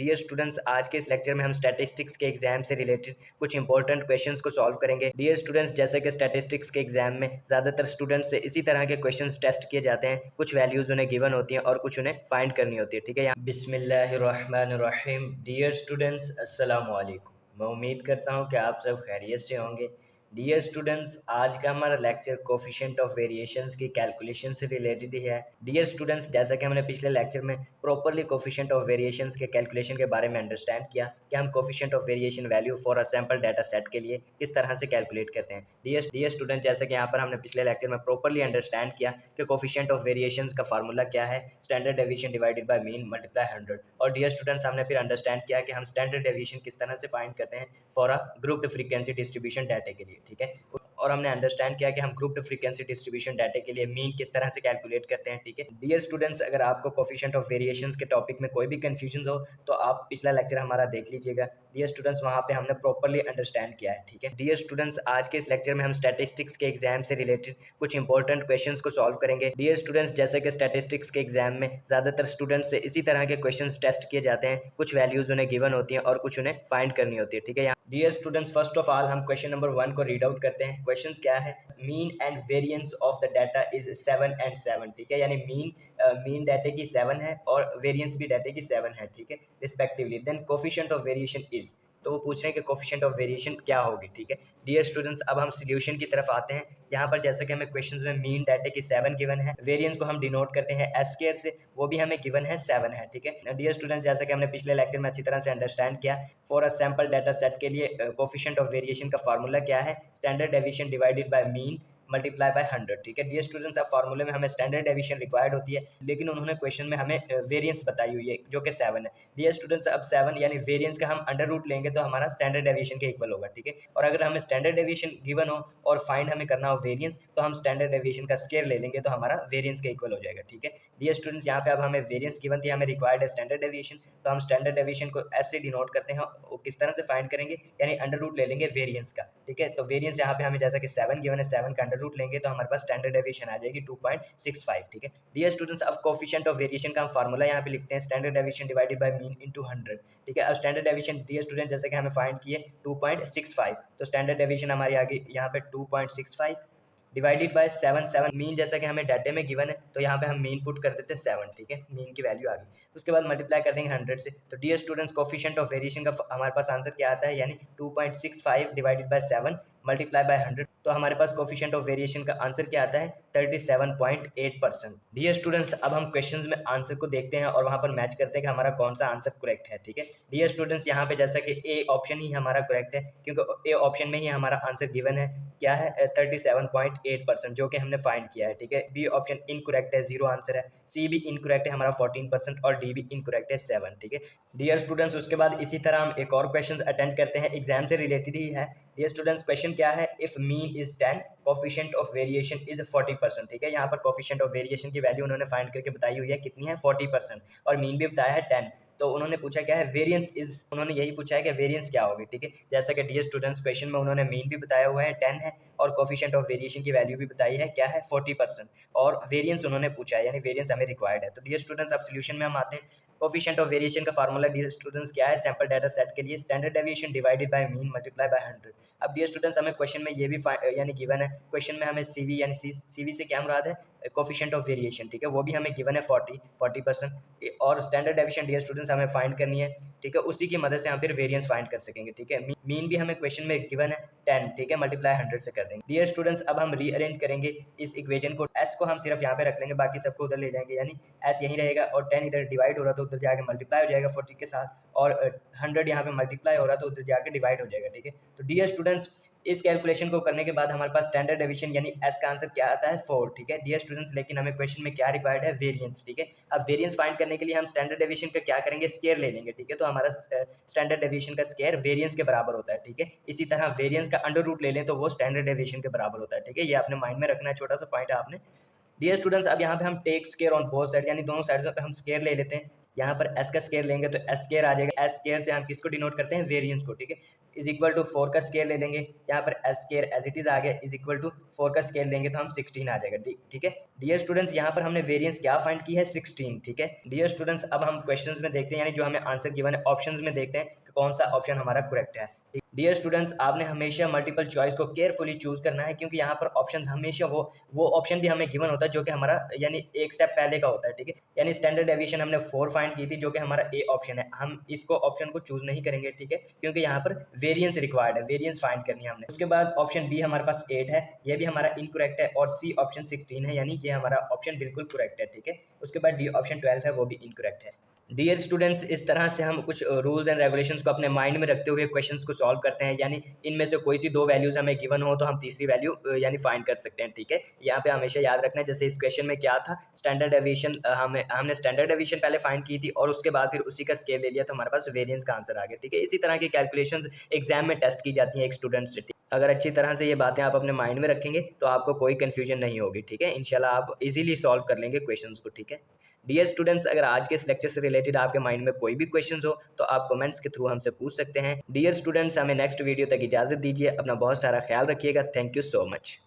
Dear students, आज के इस लेक्चर में हम स्टैटिस्टिक्स के एग्जाम से रिलेटेड कुछ इंपॉर्टेंट क्वेश्चंस को सॉल्व करेंगे। डियर स्टूडेंट्स, जैसे कि स्टैटिस्टिक्स के एग्जाम में ज़्यादातर स्टूडेंट्स से इसी तरह के क्वेश्चंस टेस्ट किए जाते हैं। कुछ वैल्यूज़ उन्हें गिवन होती हैं और कुछ उन्हें फाइंड करनी होती है। ठीक है, यहाँ बिस्मिल्लाहिर्रहमानिर्रहीम। डियर स्टूडेंट्स, अस्सलाम वालेकुम। मैं उम्मीद करता हूँ कि आप सब खैरियत से होंगे। डियर स्टूडेंट्स, आज का हमारा लेक्चर कोफिशिएंट ऑफ वेरिएशंस की कैलकुलेशन से रिलेटेड ही है। डियर स्टूडेंट्स, जैसा कि हमने पिछले लेक्चर में प्रॉपरली कोफिशिएंट ऑफ वेरिएशंस के कैलकुलेशन के बारे में अंडरस्टैंड किया कि हम coefficient of variation value for a sample data set के लिए किस तरह से कैलकुलेट करते हैं। डियर स्टूडेंट, जैसे कि यहाँ पर हमने पिछले लेक्चर में प्रॉपरली अंडरस्टैंड किया कि कोफिशिएंट ऑफ वेरिएशंस का फार्मूला क्या है, standard deviation divided by mean multiply 100। और डियर स्टूडेंट्स, हमने फिर अंडरस्टैंड किया कि हम स्टैंडर्ड डेविएशन किस तरह से फाइंड करते हैं for a grouped frequency distribution data के लिए। ठीक है, और हमने अंडरस्टैंड किया कि हम ग्रुप्ड फ्रीक्वेंसी डिस्ट्रीब्यूशन डाटा के लिए मीन किस तरह से कैलकुलेट करते हैं। ठीक है, डियर स्टूडेंट्स, अगर आपको कोफिशिएंट ऑफ वेरिएशंस के टॉपिक में कोई भी कंफ्यूजन हो तो आप पिछला लेक्चर हमारा देख लीजिएगा। डियर स्टूडेंट्स, वहाँ पे हमने प्रॉपरली अंडरस्टैंड किया है। ठीक है, डियर स्टूडेंट्स, आज के इस लेक्चर में हम स्टैटिस्टिक्स के एग्जाम से रिलेटेड कुछ इंपॉर्टेंट क्वेश्चंस को सॉल्व करेंगे। डियर स्टूडेंट्स, जैसे कि स्टैटिस्टिक्स के एग्जाम में ज़्यादातर स्टूडेंट्स से इसी तरह के क्वेश्चंस टेस्ट किए जाते हैं। कुछ वैल्यूज़ उन्हें गिवन होती हैं और कुछ उन्हें फाइंड करनी होती है। ठीक है, dear students, first of all हम क्वेश्चन नंबर 1 को रीड आउट करते हैं। क्वेश्चन क्या है, mean and variance of the data is 7 and 7। ठीक है, यानी मीन डाटे की 7 है और वेरिएंस भी डाटे की 7 है। ठीक है, respectively. Then coefficient of variation is, तो वो पूछ रहे हैं कि कोफिशिएंट ऑफ वेरिएशन क्या होगी। ठीक है, डियर स्टूडेंट्स, अब हम सॉल्यूशन की तरफ आते हैं। यहाँ पर जैसे कि हमें क्वेश्चंस में मीन डाटे की 7 गिवन है, वेरिएंस को हम डिनोट करते हैं एस स्क्वायर से, वो भी हमें गिवन है 7 है। ठीक है, डियर स्टूडेंट्स, जैसे कि हमने पिछले लेक्चर में अच्छी तरह से अंडरस्टैंड किया, for a sample data set के लिए कोफिशिएंट ऑफ वेरिएशन का फार्मूला क्या है, standard deviation divided by mean multiply by 100। ठीक है, डियर स्टूडेंट्स, अब फार्मूले में हमें स्टैंडर्ड डेविएशन रिक्वायर्ड होती है, लेकिन उन्होंने क्वेश्चन में हमें वेरिएंस बताई हुई है जो कि 7 है। डियर स्टूडेंट्स, अब 7 यानी वेरिएंस का हम अंडर रूट लेंगे तो हमारा स्टैंडर्ड डेविएशन के इक्वल होगा। ठीक है, और अगर हमें स्टैंडर्ड डेविएशन गिवन हो और फाइंड हमें करना हो वेरिएंस, तो हम स्टैंडर्ड डेविएशन का स्क्वायर ले लेंगे तो हमारा वेरिएंस के इक्वल हो जाएगा। ठीक है, डियर स्टूडेंट्स, यहाँ पे अब हमें वेरिएंस गिवन थी, हमें रिक्वायर्ड है स्टैंडर्ड डेविएशन, तो हम स्टैंडर्ड डेविएशन को ऐसे डिनोट करते हैं। वो किस तरह से फाइंड करेंगे, यानी अंडर रूट ले लेंगे वेरिएंस का। ठीक है, तो वेरिएंस यहाँ पे हमें जैसा कि 7 गिवन है, 7 का अंडर रूट लेंगे तो हमारे पास स्टैंडर्ड डेविएशन आ जाएगी 2.65। ठीक है, डियर स्टूडेंट्स, अब कोफिशिएंट ऑफ वेरिएशन का हम फार्मूला यहाँ पे लिखते हैं, standard deviation divided by mean into 100। ठीक है, अब स्टैंडर्ड डेविएशन डियर स्टूडेंट जैसे कि हमें फाइंड किए 2.65, तो स्टैंडर्ड डेविएशन हमारी आ गई यहाँ पे 2.65 डिवाइडेड बाय 7। मीन जैसा कि हमें डाटे में गिवन है तो यहाँ पे हम मीन पुट कर देते हैं 7। ठीक है, मीन की वैल्यू आ गई, उसके बाद मल्टीप्लाई कर देंगे 100 से। तो dear students, coefficient of variation का हमारे पास आंसर क्या आता है, यानी 2.65 डिवाइडेड बाय 7 मल्टीप्लाई बाय 100, तो हमारे पास कोफिशिएंट ऑफ वेरिएशन का आंसर क्या आता है, 37.8%। डियर स्टूडेंट्स, अब हम क्वेश्चंस में आंसर को देखते हैं और वहाँ पर मैच करते हैं कि हमारा कौन सा आंसर करेक्ट है। ठीक है, डियर स्टूडेंट्स, यहाँ पे जैसा कि ए ऑप्शन ही हमारा करेक्ट है, क्योंकि ए ऑप्शन में ही हमारा आंसर गिवन है, क्या है 37.8%, जो कि हमने फाइंड किया है। ठीक है, बी ऑप्शन इनकरेक्ट है, 0 आंसर है। सी भी इनकरेक्ट है, हमारा 14%, और डी भी इनकरेक्ट है, 7। ठीक है, डियर स्टूडेंट्स, उसके बाद इसी तरह हम एक और क्वेश्चन अटेंड करते हैं, एग्जाम से रिलेटेड ही है। डियर स्टूडेंट्स, क्वेश्चन क्या है, if mean is 10 coefficient of variation is 40%। ठीक है, यहाँ पर कोफिशिएंट ऑफ वेरिएशन की वैल्यू उन्होंने फाइंड करके बताई हुई है, कितनी है, 40%, और मीन भी बताया है 10। तो उन्होंने पूछा क्या है, वेरिएंस इज, उन्होंने यही पूछा है कि वेरिएंस क्या होगी। ठीक है, जैसा कि डियर स्टूडेंट्स क्वेश्चन में उन्होंने मीन भी बताया हुआ है 10 है, और कोफिशिएंट ऑफ वेरिएशन की वैल्यू भी बताई है, क्या है, 40%, और वेरिएंस उन्होंने पूछा है, यानी वेरिएंस हमें रिक्वायर्ड है। तो डियर स्टूडेंट्स, अब सोल्यूशन में हम आते हैं। कोफिशिएंट ऑफ वेरिएशन का फार्मूला डियर स्टूडेंट्स क्या है, सैंपल डाटा सेट के लिए standard deviation divided by mean multiply by 100। अब डियर स्टूडेंट्स, हमें क्वेश्चन में ये भी यानी गिवन है, क्वेश्चन में हमें सीवी यानी सीवी से क्या मुराद है, कोफिशिएंट ऑफ वेरिएशन। ठीक है, वो भी हमें गिवन है 40%, और स्टैंडर्ड डेविएशन डियर स्टूडेंट्स हमें फाइंड करनी है। ठीक है, उसी की मदद से हम फिर वेरिएंस फाइंड कर सकेंगे। ठीक है, मीन भी हमें क्वेश्चन में गिवन है 10। ठीक है, मल्टीप्लाई 100 से कर देंगे। डियर स्टूडेंट्स, अब हम रीअरेंज करेंगे इस इक्वेशन को, एस को हम सिर्फ यहाँ पे रख लेंगे, बाकी सबको उधर ले जाएंगे, यानी एस यहीं रहेगा, और 10 इधर डिवाइड हो रहा तो उधर जाके मल्टीप्लाई हो जाएगा 40 के साथ, और 100 यहाँ पे मल्टीप्लाई हो रहा तो उधर जाके डिवाइड हो जाएगा। ठीक है, तो डियर स्टूडेंट्स, इस कैलकुलेशन को करने के बाद हमारे पास स्टैंडर्ड डेविएशन यानी एस का आंसर क्या आता है, 4। ठीक है, डियर स्टूडेंट्स, लेकिन हमें क्वेश्चन में क्या रिक्वायर्ड है, वेरिएंस। ठीक है, अब वेरिएंस फाइंड करने के लिए हम स्टैंडर्ड डेविएशन का क्या करेंगे, स्क्वायर ले लेंगे। ठीक है, तो हमारा स्टैंडर्ड डेविएशन का स्क्वायर वेरिएंस के बराबर होता है। ठीक है, इसी तरह वेरिएंस का अंडर रूट ले लें तो वो स्टैंडर्ड डेविएशन के बराबर होता है। ठीक है, ये आपने माइंड में रखना है, छोटा सा पॉइंट है आपने। डियर स्टूडेंट्स, अब यहाँ पे हम take square on both side, यानी दोनों साइड पे हम स्क्वायर ले लेते हैं। यहाँ पर एस का स्क्वायर लेंगे तो एस स्क्वायर आ जाएगा, एस स्क्वायर से हम किसको डिनोट करते हैं, वेरिएंस को। ठीक है, इज इक्वल टू 4 का स्केयर ले लेंगे, यहाँ पर S square as it is आ गया इज इक्वल टू 4 का स्केयर लेंगे तो हम 16 आ जाएगा। ठीक है डियर स्टूडेंट्स, यहाँ पर हमने वेरिएंस क्या फाइंड की है 16। ठीक है डियर स्टूडेंट्स, अब हम क्वेश्चंस में देखते हैं, यानी जो हमें आंसर गिवन है ऑप्शंस में देखते हैं कि कौन सा ऑप्शन हमारा करेक्ट है। डियर स्टूडेंट्स, आपने हमेशा मल्टीपल चॉइस को केयरफुली चूज करना है, क्योंकि यहाँ पर ऑप्शंस हमेशा वो ऑप्शन भी हमें गिवन होता है जो कि हमारा यानी एक स्टेप पहले का होता है। ठीक है, यानी स्टैंडर्ड डेविएशन हमने 4 फाइंड की थी जो कि हमारा ए ऑप्शन है, हम इसको ऑप्शन को चूज नहीं करेंगे। ठीक है, क्योंकि यहाँ पर वेरिएंस रिक्वायर्ड है, वेरिएंस फाइंड करनी है हमने। उसके बाद ऑप्शन बी हमारे पास 8 है, ये भी हमारा इनकरेक्ट है, और सी ऑप्शन 16 है, यानी ये हमारा ऑप्शन बिल्कुल करेक्ट है। ठीक है, उसके बाद डी ऑप्शन 12 है, वो भी इनकरेक्ट है। डियर स्टूडेंट्स, इस तरह से हम कुछ रूल्स एंड रेगुलेशंस को अपने माइंड में रखते हुए क्वेश्चंस को सॉल्व करते हैं, यानी इनमें से कोई सी दो वैल्यूज हमें गिवन हो तो हम तीसरी वैल्यू यानी फाइंड कर सकते हैं। ठीक है, यहाँ पे हमेशा याद रखना है, जैसे इस क्वेश्चन में क्या था, स्टैंडर्ड डेविएशन, हमने स्टैंडर्ड डेविएशन पहले फाइंड की थी और उसके बाद फिर उसी का स्केल ले लिया तो हमारे पास वेरिएंस का आंसर आ गया। ठीक है, इसी तरह की कैलकुलेशंस एग्जाम में टेस्ट की जाती हैं एक स्टूडेंट से। अगर अच्छी तरह से ये बातें आप अपने माइंड में रखेंगे तो आपको कोई कन्फ्यूजन नहीं होगी। ठीक है, इंशाल्लाह आप इजीली सॉल्व कर लेंगे क्वेश्चंस को। ठीक है डियर स्टूडेंट्स, अगर आज के इस लेक्चर से रिलेटेड आपके माइंड में कोई भी क्वेश्चंस हो तो आप कमेंट्स के थ्रू हमसे पूछ सकते हैं। डियर स्टूडेंट्स, हमें नेक्स्ट वीडियो तक इजाज़त दीजिए, अपना बहुत सारा ख्याल रखिएगा। Thank you so much.